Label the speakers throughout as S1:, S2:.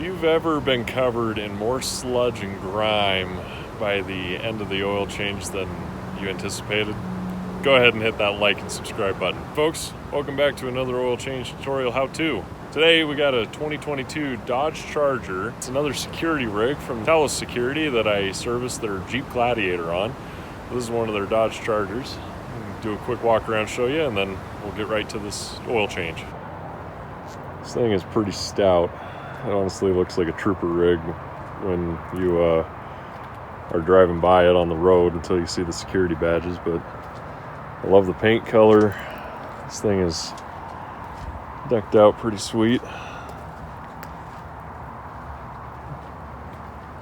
S1: you've ever been covered in more sludge and grime by the end of the oil change than you anticipated, go ahead and hit that like and subscribe button. Folks, welcome back to another oil change tutorial how-to. Today we got a 2022 Dodge Charger. It's another security rig from Telus Security that I service their Jeep Gladiator on. This is one of their Dodge Chargers. I'll do a quick walk around, show you, and then we'll get right to this oil change. This thing is pretty stout. It honestly looks like a trooper rig when you are driving by it on the road until you see the security badges, but I love the paint color. This thing is decked out pretty sweet.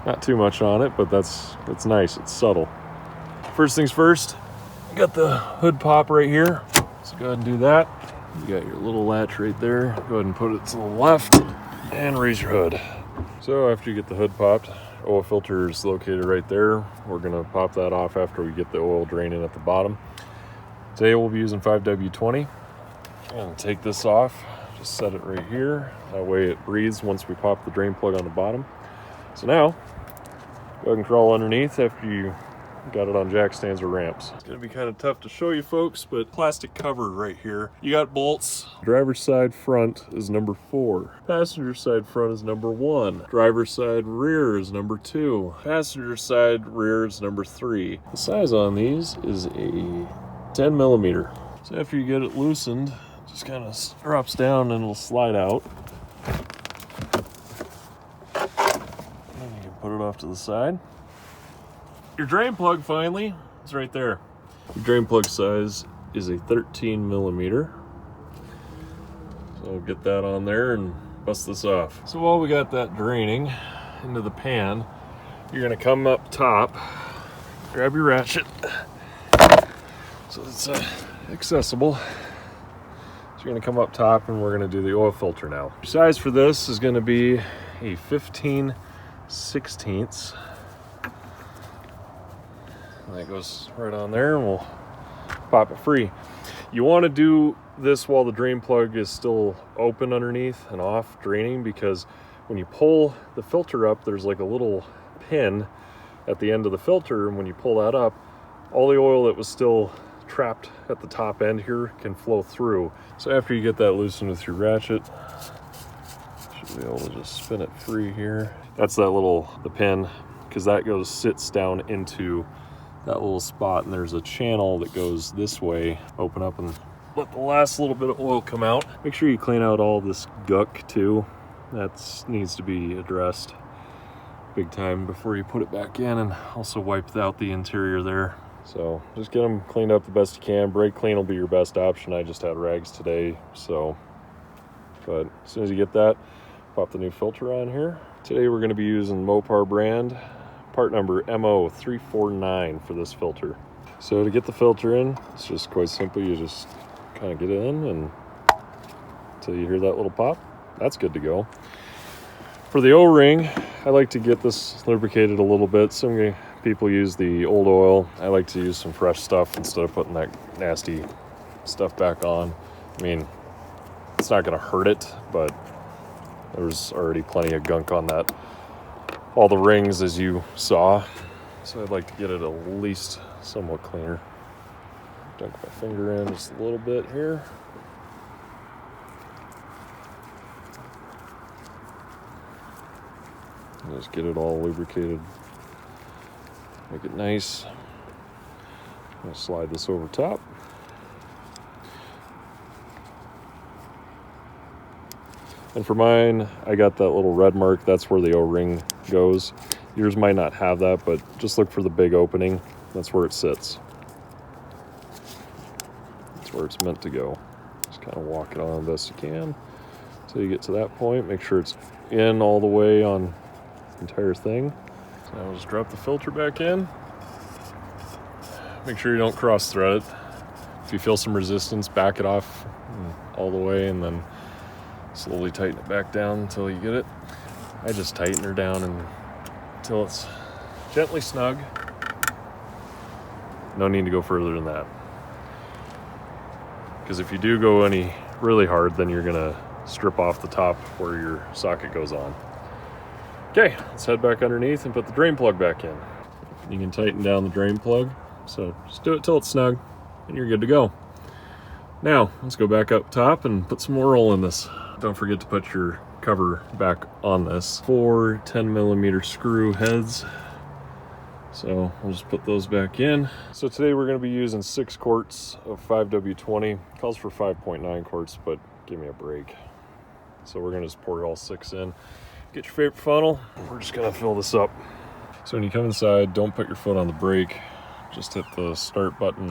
S1: Not too much on it, but that's nice. It's subtle. First things first, you got the hood pop right here. So go ahead and do that. You got your little latch right there. Go ahead and put it to the left and raise your hood. So after you get the hood popped, oil filter is located right there. We're gonna pop that off after we get the oil draining at the bottom. Today we'll be using 5W20. I'm gonna take this off, just set it right here. That way it breathes once we pop the drain plug on the bottom. So now, go ahead and crawl underneath after you got it on jack stands or ramps. It's gonna be kind of tough to show you folks, but plastic cover right here. You got bolts. Driver's side front is number 4. Passenger side front is number 1. Driver's side rear is number 2. Passenger side rear is number 3. The size on these is a 10 millimeter. So after you get it loosened, it just kind of drops down and it'll slide out. And you can put it off to the side. Your drain plug finally is right there. Your drain plug size is a 13 millimeter. So we'll get that on there and bust this off. So while we got that draining into the pan, you're gonna come up top, grab your ratchet, so it's accessible. So you're gonna come up top and we're gonna do the oil filter now. Your size for this is gonna be a 15/16. And that goes right on there and we'll pop it free. You want to do this while the drain plug is still open underneath and off draining, because when you pull the filter up, there's like a little pin at the end of the filter, and when you pull that up, all the oil that was still trapped at the top end here can flow through. So after you get that loosened with your ratchet, you should be able to just spin it free here. That's the pin, because that sits down into that little spot, and there's a channel that goes this way. Open up and let the last little bit of oil come out. Make sure you clean out all this gunk too. That needs to be addressed big time before you put it back in, and also wipe out the interior there. So just get them cleaned up the best you can. Brake clean will be your best option. I just had rags today, so but as soon as you get that, pop the new filter on here. Today we're going to be using Mopar brand. Part number MO349 for this filter. So to get the filter in, it's just quite simple. You just kind of get it in and until you hear that little pop, that's good to go. For the O-ring, I like to get this lubricated a little bit. Some people use the old oil. I like to use some fresh stuff instead of putting that nasty stuff back on. I mean, it's not gonna hurt it, but there's already plenty of gunk on that. All the rings, as you saw, so I'd like to get it at least somewhat cleaner. Dunk my finger in just a little bit here. And just get it all lubricated. Make it nice. I'm gonna slide this over top. And for mine, I got that little red mark. That's where the O-ring goes. Yours might not have that, but just look for the big opening. That's where it sits. That's where it's meant to go. Just kind of walk it on the best you can until you get to that point. Make sure it's in all the way on the entire thing. So now just drop the filter back in. Make sure you don't cross thread it. If you feel some resistance, back it off all the way and then slowly tighten it back down until you get it. I just tighten her down until it's gently snug. No need to go further than that. Because if you do go any really hard, then you're gonna strip off the top where your socket goes on. Okay, let's head back underneath and put the drain plug back in. You can tighten down the drain plug, so just do it till it's snug and you're good to go. Now, let's go back up top and put some more roll in this. Don't forget to put your cover back on this. 4 10mm screw heads. So we'll just put those back in. So today we're going to be using 6 quarts of 5W20. Calls for 5.9 quarts, but give me a break. So we're going to just pour it all 6 in. Get your favorite funnel. We're just going to fill this up. So when you come inside, don't put your foot on the brake. Just hit the start button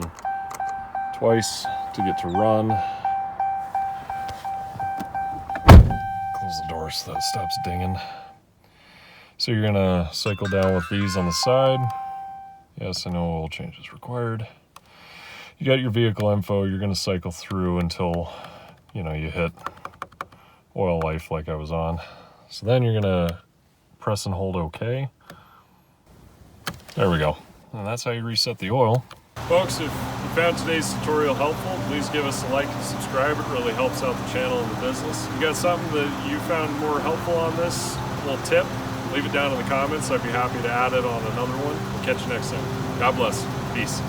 S1: twice to get to run. Close the door so that stops dinging. So you're gonna cycle down with these on the side. Yes, I know oil change is required. You got your vehicle info. You're gonna cycle through until you hit oil life like I was on. So then you're gonna press and hold OK. There we go. And that's how you reset the oil. Folks, if you found today's tutorial helpful, please give us a like and subscribe. It really helps out the channel and the business. If you got something that you found more helpful on this little tip, leave it down in the comments. I'd be happy to add it on another one. We'll catch you next time. God bless. Peace.